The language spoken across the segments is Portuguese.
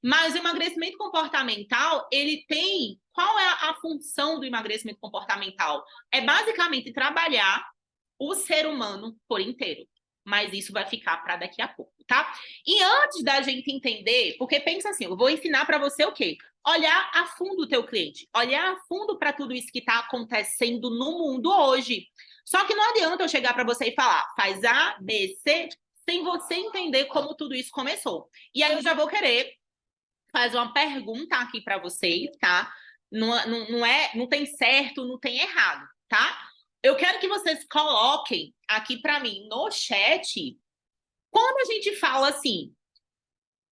Mas o emagrecimento comportamental, ele tem... Qual é a função do emagrecimento comportamental? É basicamente trabalhar o ser humano por inteiro. Mas isso vai ficar para daqui a pouco, tá? E antes da gente entender, porque pensa assim, eu vou ensinar para você o quê? Olhar a fundo o teu cliente, olhar a fundo para tudo isso que está acontecendo no mundo hoje. Só que não adianta eu chegar para você e falar, faz A, B, C, sem você entender como tudo isso começou. E aí eu já vou querer fazer uma pergunta aqui para vocês, tá? Não tem certo, não tem errado, tá? Eu quero que vocês coloquem aqui para mim no chat, quando a gente fala assim,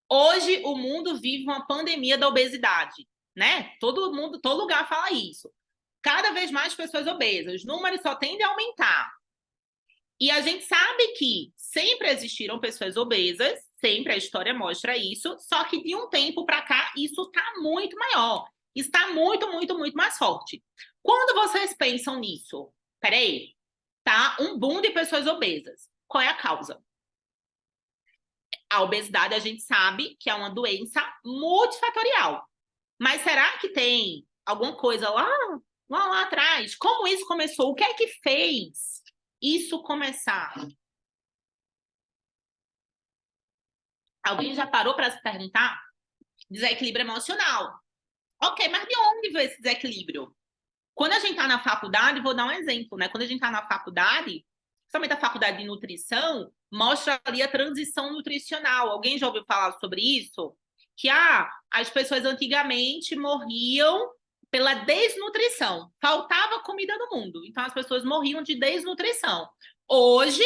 hoje o mundo vive uma pandemia da obesidade, né? Todo mundo, todo lugar fala isso. Cada vez mais pessoas obesas, os números só tendem a aumentar. E a gente sabe que sempre existiram pessoas obesas, sempre a história mostra isso, só que de um tempo para cá isso está muito maior, está muito, muito, muito mais forte. Quando vocês pensam nisso, peraí, tá um boom de pessoas obesas. Qual é a causa? A obesidade a gente sabe que é uma doença multifatorial. Mas será que tem alguma coisa lá atrás? Como isso começou? O que é que fez isso começar? Alguém já parou para se perguntar? Desequilíbrio emocional. Ok, mas de onde veio esse desequilíbrio? Quando a gente está na faculdade, vou dar um exemplo, né? Quando a gente está na faculdade, principalmente a faculdade de nutrição, mostra ali a transição nutricional. Alguém já ouviu falar sobre isso? Que as pessoas antigamente morriam pela desnutrição. Faltava comida no mundo. Então as pessoas morriam de desnutrição. Hoje,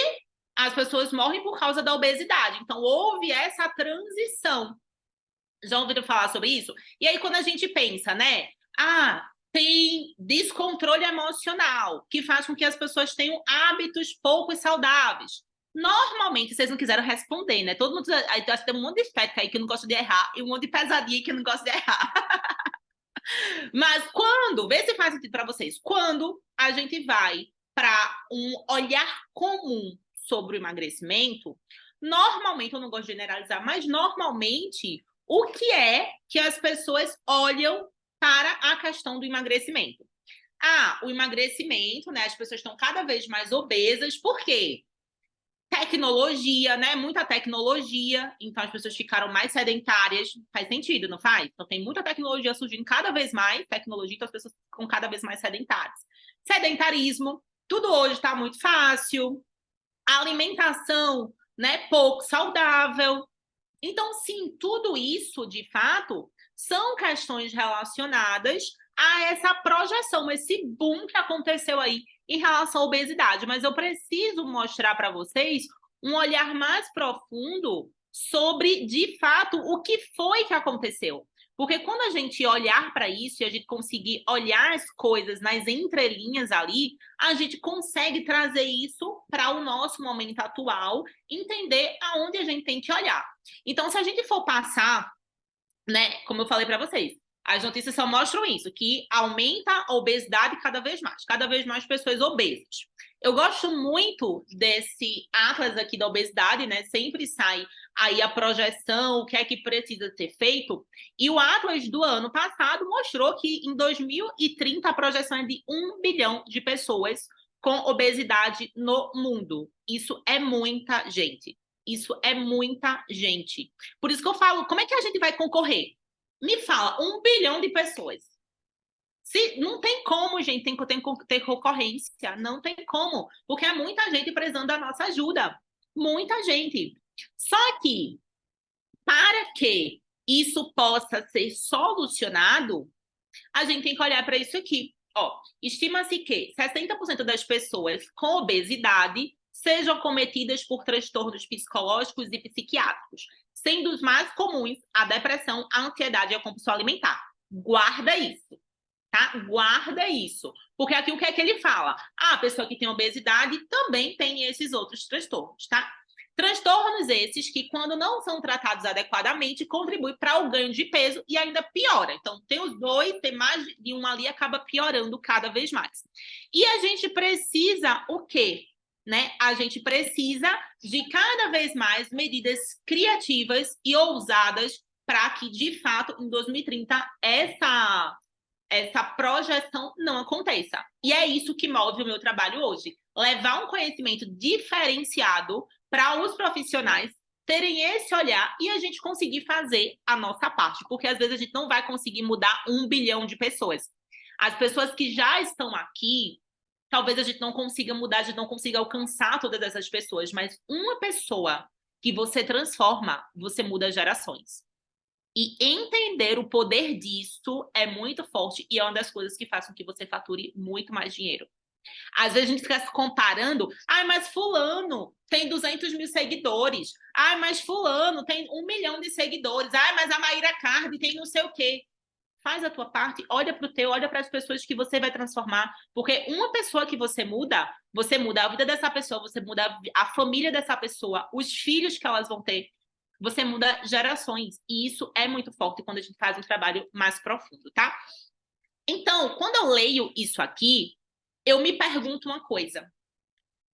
as pessoas morrem por causa da obesidade. Então houve essa transição. Já ouviram falar sobre isso? E aí, quando a gente pensa, né? Tem descontrole emocional, que faz com que as pessoas tenham hábitos pouco saudáveis. Normalmente, vocês não quiseram responder, né? Todo mundo. Aí tem um monte de estética aí que não gosta de errar, e um monte de pesadinha que não gosta de errar. Mas quando, vê se faz sentido para vocês, quando a gente vai para um olhar comum sobre o emagrecimento, normalmente, eu não gosto de generalizar, mas normalmente, o que é que as pessoas olham para a questão do emagrecimento? O emagrecimento, né? As pessoas estão cada vez mais obesas, por quê? Tecnologia, né? Muita tecnologia, então as pessoas ficaram mais sedentárias. Faz sentido, não faz? Então tem muita tecnologia surgindo cada vez mais, tecnologia, então as pessoas ficam cada vez mais sedentárias. Sedentarismo, tudo hoje está muito fácil. A alimentação, né? Pouco saudável. Então, sim, tudo isso, de fato, são questões relacionadas a essa projeção, esse boom que aconteceu aí em relação à obesidade. Mas eu preciso mostrar para vocês um olhar mais profundo sobre, de fato, o que foi que aconteceu. Porque quando a gente olhar para isso e a gente conseguir olhar as coisas nas entrelinhas ali, a gente consegue trazer isso para o nosso momento atual, entender aonde a gente tem que olhar. Então, se a gente for passar, né, como eu falei para vocês, as notícias só mostram isso, que aumenta a obesidade cada vez mais pessoas obesas. Eu gosto muito desse atlas aqui da obesidade, né? Sempre sai aí a projeção, o que é que precisa ser feito. E o atlas do ano passado mostrou que em 2030 a projeção é de 1 bilhão de pessoas com obesidade no mundo. Isso é muita gente. Isso é muita gente. Por isso que eu falo, como é que a gente vai concorrer? Me fala, 1 bilhão de pessoas. Não tem como, gente, tem que ter concorrência. Não tem como. Porque é muita gente precisando da nossa ajuda. Muita gente. Só que, para que isso possa ser solucionado, a gente tem que olhar para isso aqui. Estima-se que 60% das pessoas com obesidade sejam cometidas por transtornos psicológicos e psiquiátricos, sendo os mais comuns a depressão, a ansiedade e a compulsão alimentar. Guarda isso, tá? Guarda isso. Porque aqui o que é que ele fala? A pessoa que tem obesidade também tem esses outros transtornos, tá? Transtornos esses que, quando não são tratados adequadamente, contribuem para o ganho de peso e ainda piora. Então, tem os dois, tem mais de um ali, acaba piorando cada vez mais. E a gente precisa o quê? Né? A gente precisa de cada vez mais medidas criativas e ousadas para que, de fato, em 2030, essa projeção não aconteça. E é isso que move o meu trabalho hoje. Levar um conhecimento diferenciado para os profissionais terem esse olhar e a gente conseguir fazer a nossa parte. Porque, às vezes, a gente não vai conseguir mudar 1 bilhão de pessoas. As pessoas que já estão aqui, talvez a gente não consiga mudar, a gente não consiga alcançar todas essas pessoas, mas uma pessoa que você transforma, você muda gerações. E entender o poder disso é muito forte e é uma das coisas que faz com que você fature muito mais dinheiro. Às vezes a gente fica se comparando. Mas fulano tem 200 mil seguidores. Mas fulano tem 1 milhão de seguidores. Mas a Maíra Cardi tem não sei o quê. Faz a tua parte, olha para o teu, olha para as pessoas que você vai transformar. Porque uma pessoa que você muda a vida dessa pessoa, você muda a família dessa pessoa, os filhos que elas vão ter. Você muda gerações. E isso é muito forte quando a gente faz um trabalho mais profundo, tá? Então, quando eu leio isso aqui, eu me pergunto uma coisa.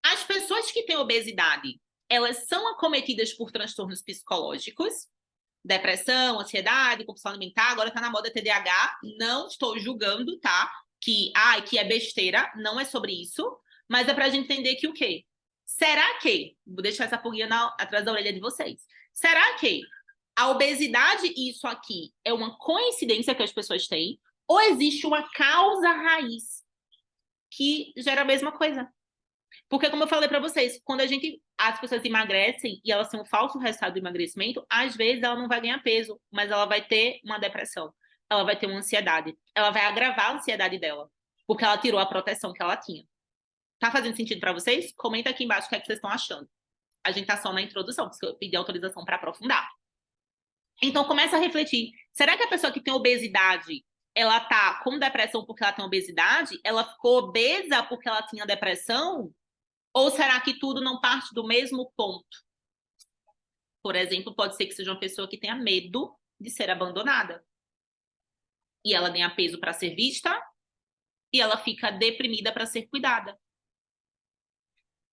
As pessoas que têm obesidade, elas são acometidas por transtornos psicológicos? Depressão, ansiedade, compulsão alimentar, agora tá na moda TDAH, não estou julgando, tá? Que é besteira, não é sobre isso, mas é pra gente entender que o quê? Será que, vou deixar essa pulguinha atrás da orelha de vocês, será que a obesidade e isso aqui é uma coincidência que as pessoas têm, ou existe uma causa raiz que gera a mesma coisa? Porque, como eu falei para vocês, quando as pessoas emagrecem e elas têm um falso resultado do emagrecimento, às vezes ela não vai ganhar peso, mas ela vai ter uma depressão, ela vai ter uma ansiedade, ela vai agravar a ansiedade dela, porque ela tirou a proteção que ela tinha. Tá fazendo sentido para vocês? Comenta aqui embaixo o que é que vocês estão achando. A gente tá só na introdução, porque eu pedi autorização para aprofundar. Então, começa a refletir. Será que a pessoa que tem obesidade, ela tá com depressão porque ela tem obesidade? Ela ficou obesa porque ela tinha depressão? Ou será que tudo não parte do mesmo ponto? Por exemplo, pode ser que seja uma pessoa que tenha medo de ser abandonada. E ela ganha peso para ser vista e ela fica deprimida para ser cuidada.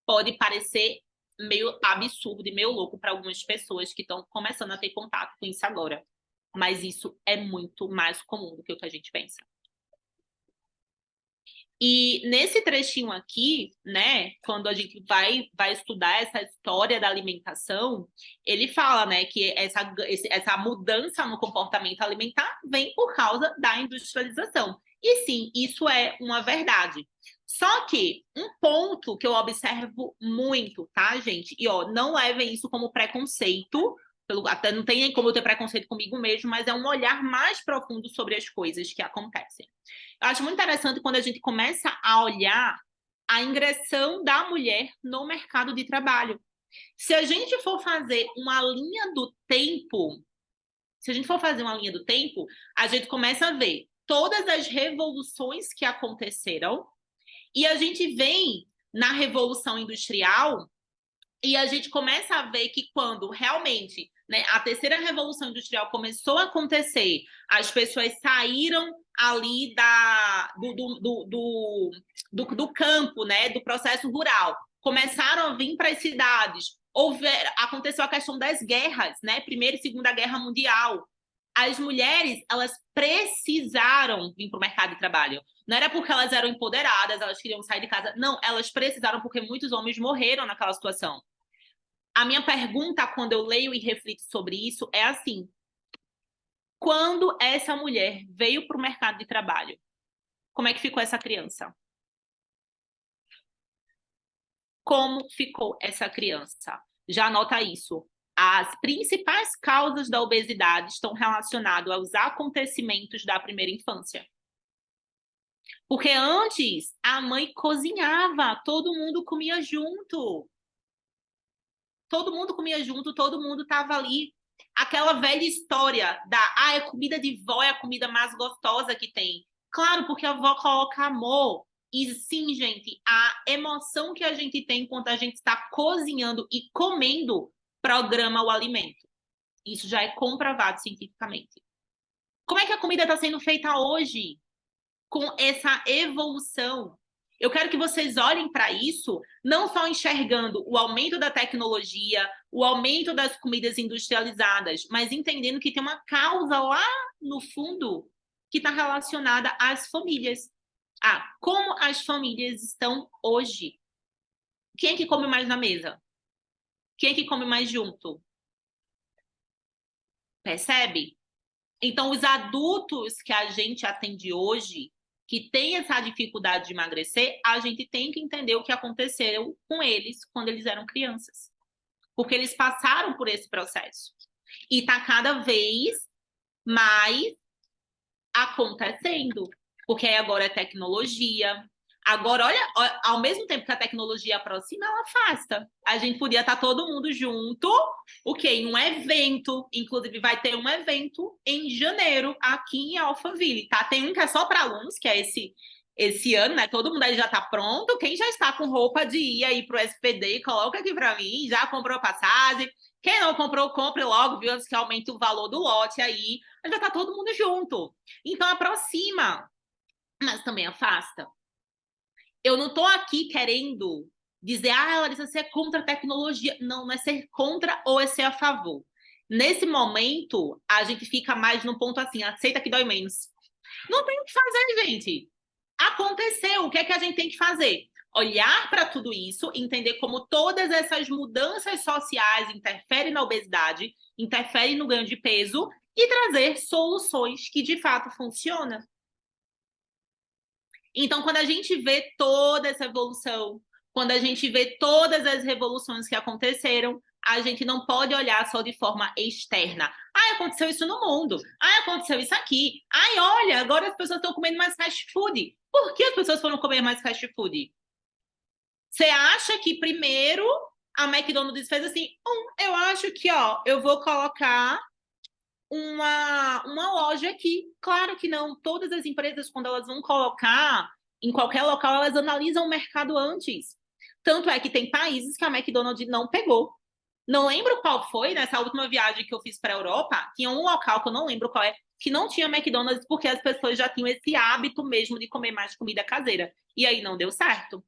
Pode parecer meio absurdo e meio louco para algumas pessoas que estão começando a ter contato com isso agora. Mas isso é muito mais comum do que o que a gente pensa. E nesse trechinho aqui, né, quando a gente vai estudar essa história da alimentação, ele fala, né, que essa mudança no comportamento alimentar vem por causa da industrialização. E sim, isso é uma verdade. Só que um ponto que eu observo muito, tá, gente? E não levem isso como preconceito, até não tem nem como eu ter preconceito comigo mesmo, mas é um olhar mais profundo sobre as coisas que acontecem. Eu acho muito interessante quando a gente começa a olhar a ingressão da mulher no mercado de trabalho. Se a gente for fazer uma linha do tempo, a gente começa a ver todas as revoluções que aconteceram e a gente vem na Revolução Industrial e a gente começa a ver que quando realmente, né, a terceira revolução industrial começou a acontecer, as pessoas saíram ali do campo, né, do processo rural, começaram a vir para as cidades, aconteceu a questão das guerras, né, Primeira e Segunda Guerra Mundial. As mulheres, elas precisaram vir para o mercado de trabalho. Não era porque elas eram empoderadas, elas queriam sair de casa. Não, elas precisaram porque muitos homens morreram naquela situação. A minha pergunta, quando eu leio e reflito sobre isso, é assim: quando essa mulher veio para o mercado de trabalho, como é que ficou essa criança? Como ficou essa criança? Já anota isso. As principais causas da obesidade estão relacionadas aos acontecimentos da primeira infância. Porque antes, a mãe cozinhava, todo mundo comia junto. Todo mundo comia junto, todo mundo estava ali. Aquela velha história a comida de vó é a comida mais gostosa que tem. Claro, porque a avó coloca amor. E sim, gente, a emoção que a gente tem quando a gente está cozinhando e comendo programa o alimento. Isso já é comprovado cientificamente. Como é que a comida está sendo feita hoje? Com essa evolução. Eu quero que vocês olhem para isso, não só enxergando o aumento da tecnologia, o aumento das comidas industrializadas, mas entendendo que tem uma causa lá no fundo que está relacionada às famílias. Como as famílias estão hoje. Quem é que come mais na mesa? Quem é que come mais junto? Percebe? Então, os adultos que a gente atende hoje, que tem essa dificuldade de emagrecer, a gente tem que entender o que aconteceu com eles quando eles eram crianças. Porque eles passaram por esse processo. E está cada vez mais acontecendo. Porque agora é tecnologia. Agora, olha, ao mesmo tempo que a tecnologia aproxima, ela afasta. A gente podia estar todo mundo junto, o quê? Em um evento. Inclusive, vai ter um evento em janeiro, aqui em Alphaville, tá? Tem um que é só para alunos, que é esse ano, né? Todo mundo aí já está pronto. Quem já está com roupa de ir aí pro SPD, coloca aqui para mim. Já comprou passagem. Quem não comprou, compre logo, viu? Antes que aumente o valor do lote aí. Mas já está todo mundo junto. Então, aproxima, mas também afasta. Eu não estou aqui querendo dizer, Larissa, você é contra a tecnologia. Não, não é ser contra ou é ser a favor. Nesse momento, a gente fica mais no ponto assim, aceita que dói menos. Não tem o que fazer, gente. Aconteceu. O que é que a gente tem que fazer? Olhar para tudo isso, entender como todas essas mudanças sociais interferem na obesidade, interferem no ganho de peso e trazer soluções que de fato funcionam. Então, quando a gente vê toda essa evolução, quando a gente vê todas as revoluções que aconteceram, a gente não pode olhar só de forma externa. Aconteceu isso no mundo. Aconteceu isso aqui. Olha, agora as pessoas estão comendo mais fast food. Por que as pessoas foram comer mais fast food? Você acha que primeiro a McDonald's fez assim, eu acho que, eu vou colocar uma loja aqui. Claro que não. Todas as empresas, quando elas vão colocar em qualquer local, elas analisam o mercado antes. Tanto é que tem países que a McDonald's não pegou. Não lembro qual foi, nessa última viagem que eu fiz para a Europa, tinha um local que eu não lembro qual é, que não tinha McDonald's porque as pessoas já tinham esse hábito mesmo de comer mais comida caseira. E aí não deu certo.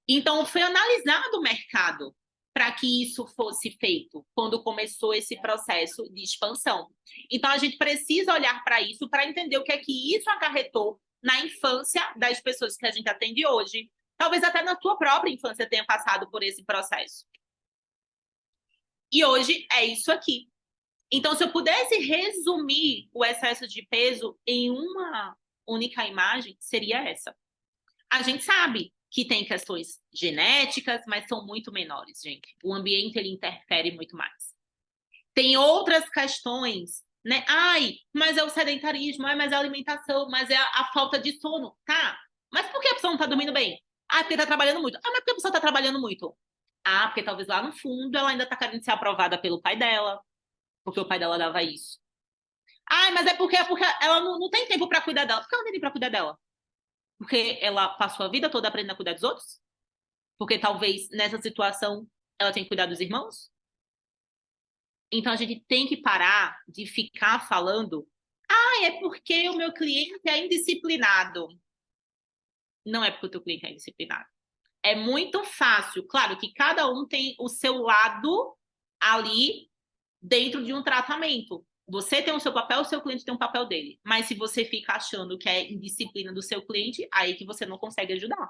Então, foi analisado o mercado para que isso fosse feito quando começou esse processo de expansão. Então, a gente precisa olhar para isso para entender o que é que isso acarretou na infância das pessoas que a gente atende hoje. Talvez até na tua própria infância tenha passado por esse processo. E hoje é isso aqui. Então, se eu pudesse resumir o excesso de peso em uma única imagem, seria essa. A gente sabe que tem questões genéticas, mas são muito menores, gente. O ambiente, ele interfere muito mais. Tem outras questões, né? Mas é o sedentarismo, mas é a alimentação, mas é a falta de sono. Tá, mas por que a pessoa não tá dormindo bem? Porque tá trabalhando muito. Mas por que a pessoa tá trabalhando muito? Porque talvez lá no fundo ela ainda tá querendo ser aprovada pelo pai dela, porque o pai dela dava isso. Mas é porque ela não tem tempo para cuidar dela. Por que ela não tem tempo para cuidar dela? Porque ela passou a vida toda aprendendo a cuidar dos outros? Porque talvez nessa situação ela tenha que cuidar dos irmãos? Então a gente tem que parar de ficar falando é porque o meu cliente é indisciplinado. Não é porque o teu cliente é indisciplinado. É muito fácil. Claro que cada um tem o seu lado ali dentro de um tratamento. Você tem o seu papel, o seu cliente tem um papel dele. Mas se você fica achando que é indisciplina do seu cliente, aí que você não consegue ajudar.